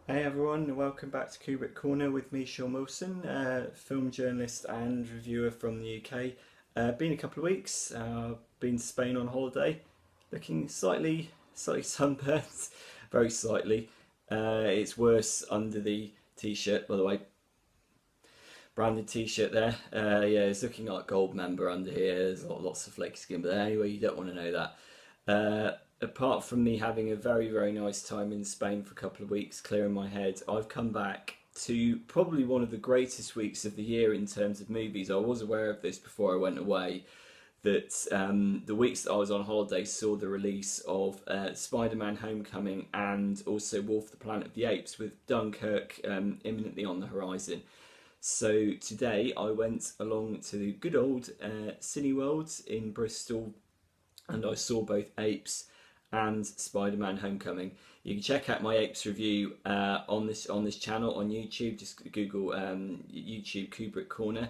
Hey everyone, and welcome back to Kubrick Corner with me, Sean Wilson, film journalist and reviewer from the UK. Been a couple of weeks. Been to Spain on holiday, looking slightly sunburnt, very slightly. It's worse under the t-shirt, by the way, branded t-shirt there. Yeah, it's looking like gold member under here. There's lots of flaky skin, but anyway, you don't want to know that. Apart from me having a very nice time in Spain for a couple of weeks, clearing my head, I've come back to probably one of the greatest weeks of the year in terms of movies. I was aware of this before I went away, that the weeks that I was on holiday saw the release of SpiderMan Homecoming and also Wolf the Planet of the Apes, with Dunkirk imminently on the horizon. So today I went along to the good old Cineworld in Bristol, and I saw both Apes and Spider-Man Homecoming. You can check out my Apes review on this channel on YouTube. Just Google YouTube Kubrick Corner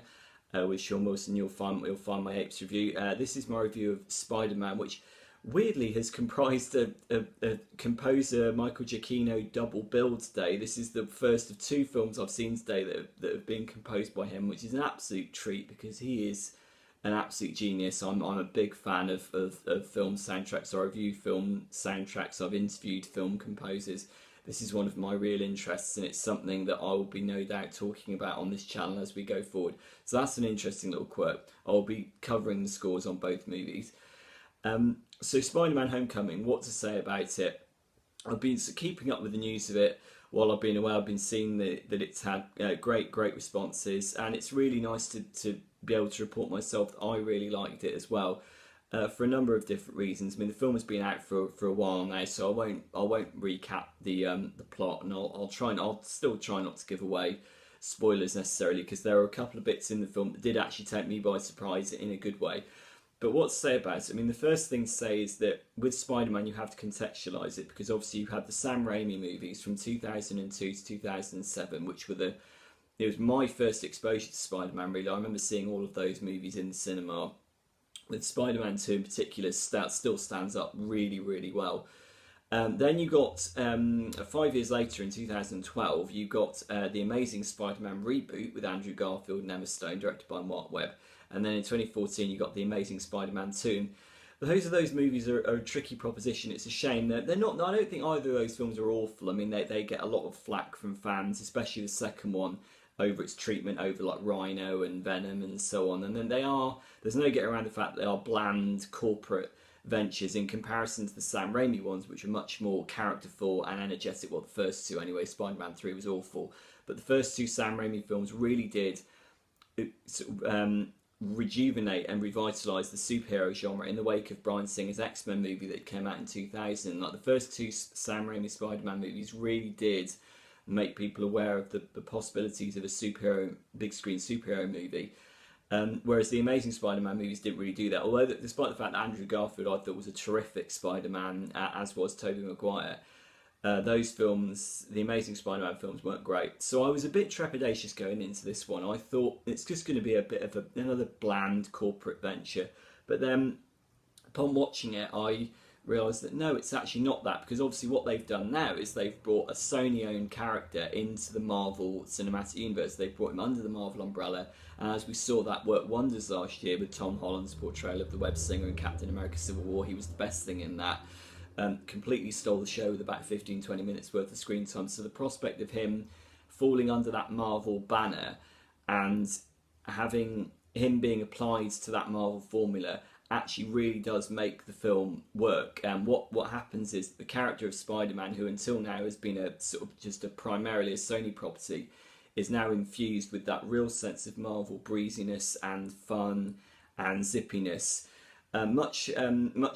with Sean Wilson. You'll find my Apes review. This is my review of Spider-Man, which weirdly has comprised a composer Michael Giacchino double bill today. This is the first of two films I've seen today that have been composed by him, which is an absolute treat because he is an absolute genius. I'm a big fan of film soundtracks. I review film soundtracks. I've interviewed film composers. This is one of my real interests, and it's something that I will be no doubt talking about on this channel as we go forward. So that's an interesting little quirk. I'll be covering the scores on both movies. So Spider-Man Homecoming, what to say about it? I've been keeping up with the news of it while I've been away. I've been seeing that it's had great responses, and it's really nice to be able to report myself that I really liked it as well, for a number of different reasons. I mean, the film has been out for a while now, so I won't recap the plot, and I'll still try not to give away spoilers necessarily, because there are a couple of bits in the film that did actually take me by surprise in a good way. But what to say about it? I mean, the first thing to say is that with Spider-Man you have to contextualise it, because obviously you have the Sam Raimi movies from 2002 to 2007, which were it was my first exposure to Spider-Man, really. I remember seeing all of those movies in the cinema, with Spider-Man 2 in particular still stands up really well. Then you got 5 years later in 2012, you got the Amazing Spider-Man reboot with Andrew Garfield and Emma Stone, directed by Mark Webb. And then in 2014 you got the Amazing Spider-Man 2. Both of those movies are a tricky proposition. It's a shame that they're not. I don't think either of those films are awful. I mean, they get a lot of flack from fans, especially the second one, over its treatment over like Rhino and Venom and so on. And then there's no getting around the fact that they are bland corporate ventures in comparison to the Sam Raimi ones, which are much more characterful and energetic. Well, the first two anyway. Spider-Man 3 was awful, but the first two Sam Raimi films really did rejuvenate and revitalise the superhero genre in the wake of Bryan Singer's X-Men movie that came out in 2000. Like, the first two Sam Raimi Spider-Man movies really did make people aware of the possibilities of a big screen superhero movie. Whereas the Amazing Spider-Man movies didn't really do that. Although, despite the fact that Andrew Garfield I thought was a terrific Spider-Man, as was Tobey Maguire, those films, the Amazing Spider-Man films, weren't great. So I was a bit trepidatious going into this one. I thought it's just going to be a bit of another bland corporate venture. But then, upon watching it, I realised that no, it's actually not that, because obviously what they've done now is they've brought a Sony-owned character into the Marvel Cinematic Universe. They've brought him under the Marvel umbrella, and as we saw, that worked wonders last year with Tom Holland's portrayal of the web-slinger in Captain America Civil War. He was the best thing in that. Completely stole the show with about 15-20 minutes worth of screen time. So the prospect of him falling under that Marvel banner and having him being applied to that Marvel formula actually really does make the film work. And what happens is the character of Spider-Man, who until now has been a sort of just primarily a Sony property, is now infused with that real sense of Marvel breeziness and fun and zippiness. Much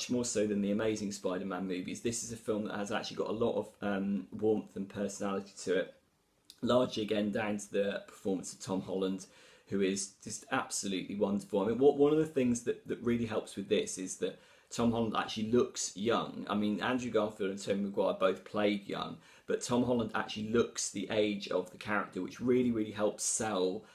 more so than the Amazing Spider-Man movies. This is a film that has actually got a lot of warmth and personality to it, largely again down to the performance of Tom Holland, who is just absolutely wonderful. I mean, one of the things that really helps with this is that Tom Holland actually looks young. I mean, Andrew Garfield and Tobey Maguire both played young, but Tom Holland actually looks the age of the character, which really helps sell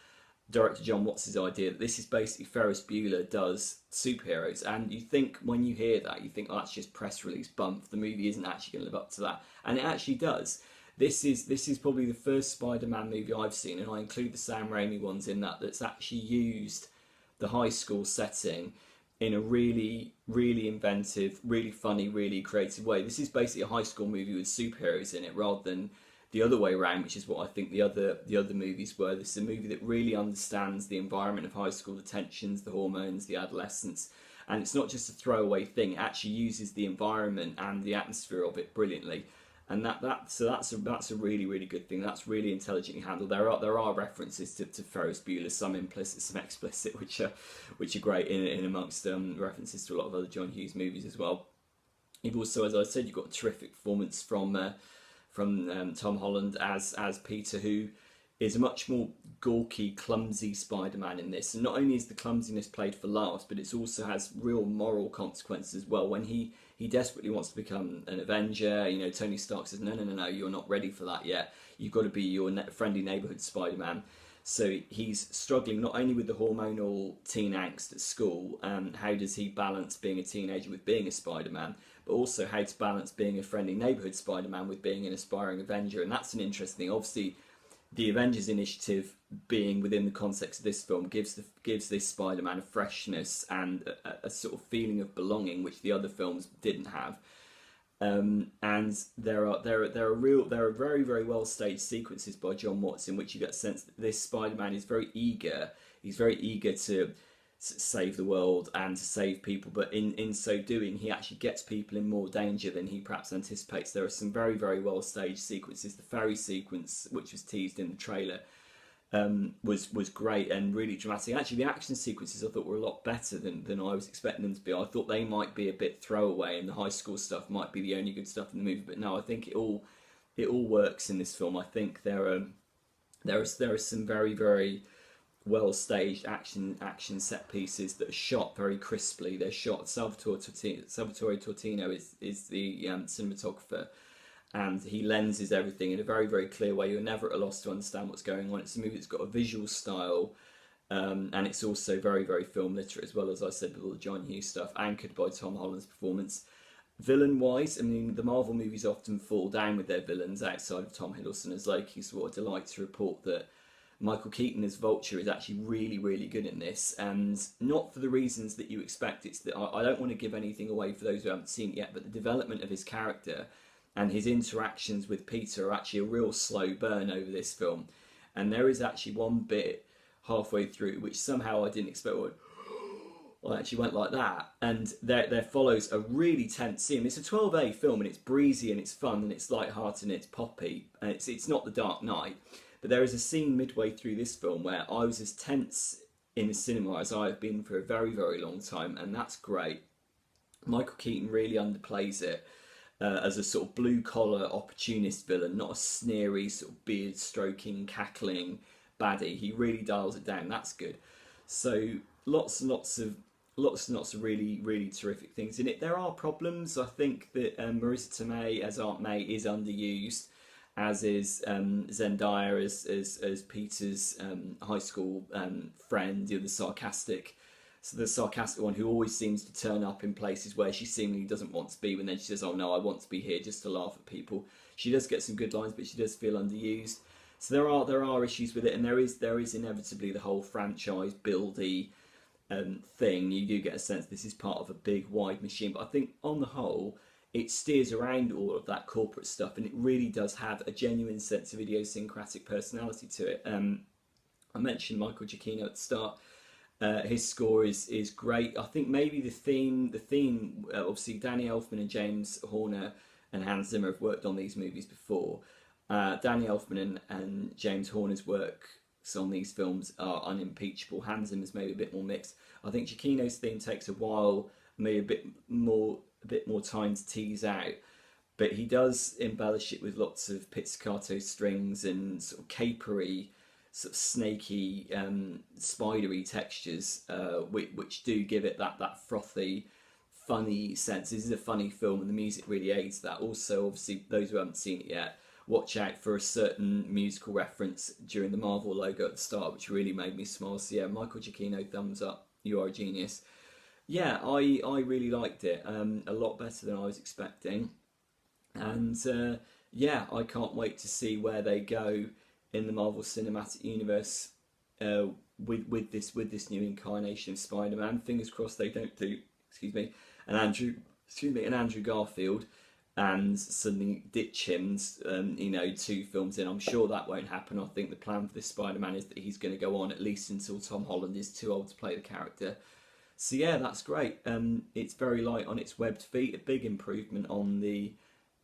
director John Watts' idea that this is basically Ferris Bueller does superheroes. And you think, when you hear that, you think, oh, that's just press release bump. The movie isn't actually going to live up to that. And it actually does. this is probably the first Spider-Man movie I've seen, and I include the Sam Raimi ones in that, that's actually used the high school setting in a really, really inventive, really funny, really creative way. This is basically a high school movie with superheroes in it, rather than the other way around, which is what I think the other movies were. This is a movie that really understands the environment of high school, the tensions, the hormones, the adolescence, and it's not just a throwaway thing. It actually uses the environment and the atmosphere of it brilliantly, and that's a really, really good thing. That's really intelligently handled. There are references to Ferris Bueller, some implicit, some explicit, which are great in amongst references to a lot of other John Hughes movies as well. You've also, as I said, you've got a terrific performance from Tom Holland as Peter, who is a much more gawky, clumsy Spider-Man in this. And not only is the clumsiness played for laughs, but it also has real moral consequences as well. When he desperately wants to become an Avenger, you know, Tony Stark says, no, you're not ready for that yet. You've got to be your friendly neighbourhood Spider-Man. So he's struggling not only with the hormonal teen angst at school, how does he balance being a teenager with being a Spider-Man, but also how to balance being a friendly neighbourhood Spider-Man with being an aspiring Avenger. And that's an interesting thing. Obviously, the Avengers Initiative being within the context of this film gives this Spider-Man a freshness and a sort of feeling of belonging, which the other films didn't have. And there are very, very well staged sequences by John Watts in which you get a sense that this Spider-Man is very eager. He's very eager to save the world and to save people, but in so doing, he actually gets people in more danger than he perhaps anticipates. There are some very, very well staged sequences. The ferry sequence, which was teased in the trailer, was great and really dramatic. Actually, the action sequences I thought were a lot better than I was expecting them to be. I thought they might be a bit throwaway, and the high school stuff might be the only good stuff in the movie. But no, I think it all works in this film. I think there are some very, very well staged action set pieces that are shot very crisply. They're shot. Salvatore Tortino is the cinematographer, and he lenses everything in a very, very clear way. You're never at a loss to understand what's going on. It's a movie that's got a visual style, and it's also very, very film literate as well, as I said, with all the John Hughes stuff, anchored by Tom Holland's performance. Villain-wise, I mean, the Marvel movies often fall down with their villains outside of Tom Hiddleston as Loki, so what a delight to report that Michael Keaton as Vulture is actually really, really good in this, and not for the reasons that you expect. It's that I don't want to give anything away for those who haven't seen it yet, but the development of his character and his interactions with Peter are actually a real slow burn over this film. And there is actually one bit halfway through which somehow I didn't expect. I actually went like that, and there follows a really tense scene. It's a 12A film, and it's breezy and it's fun and it's light-hearted and it's poppy, and it's not The Dark Knight. But there is a scene midway through this film where I was as tense in the cinema as I have been for a very, very long time, and that's great. Michael Keaton really underplays it as a sort of blue-collar opportunist villain, not a sneery, sort of beard-stroking, cackling baddie. He really dials it down. That's good. So lots and lots of really, really terrific things in it. There are problems. I think that Marissa Tomei as Aunt May is underused, as is Zendaya as Peter's high school friend, the sarcastic one who always seems to turn up in places where she seemingly doesn't want to be, when then she says, oh no, I want to be here just to laugh at people. She does get some good lines, but she does feel underused. So there are issues with it, and there is inevitably the whole franchise buildy thing. You do get a sense this is part of a big wide machine, but I think on the whole it steers around all of that corporate stuff, and it really does have a genuine sense of idiosyncratic personality to it. I mentioned Michael Giacchino at the start. His score is great. I think maybe the theme obviously Danny Elfman and James Horner and Hans Zimmer have worked on these movies before. Danny Elfman and James Horner's work on these films are unimpeachable. Hans Zimmer's maybe a bit more mixed. I think Giacchino's theme takes a while, maybe a bit more time to tease out, but he does embellish it with lots of pizzicato strings and sort of capery, sort of snaky, spidery textures, which do give it that frothy, funny sense. This is a funny film, and the music really aids that. Also, obviously, those who haven't seen it yet, watch out for a certain musical reference during the Marvel logo at the start, which really made me smile. So yeah, Michael Giacchino, thumbs up. You are a genius. Yeah, I really liked it. A lot better than I was expecting. And yeah, I can't wait to see where they go in the Marvel Cinematic Universe with this new incarnation of Spider-Man. Fingers crossed they don't do, an Andrew Garfield and suddenly ditch him, 2 films in. I'm sure that won't happen. I think the plan for this Spider-Man is that he's going to go on at least until Tom Holland is too old to play the character. So yeah, that's great. It's very light on its webbed feet, a big improvement on the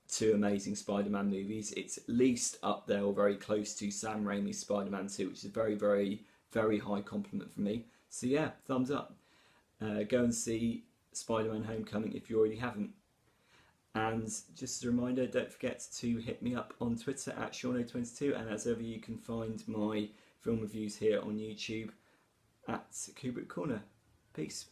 2 Amazing Spider-Man movies. It's at least up there or very close to Sam Raimi's Spider-Man 2, which is a very, very, very high compliment for me. So yeah, thumbs up. Go and see SpiderMan Homecoming if you already haven't. And just a reminder, don't forget to hit me up on Twitter at Shauno22, and as ever you can find my film reviews here on YouTube at Kubrick Corner. Peace.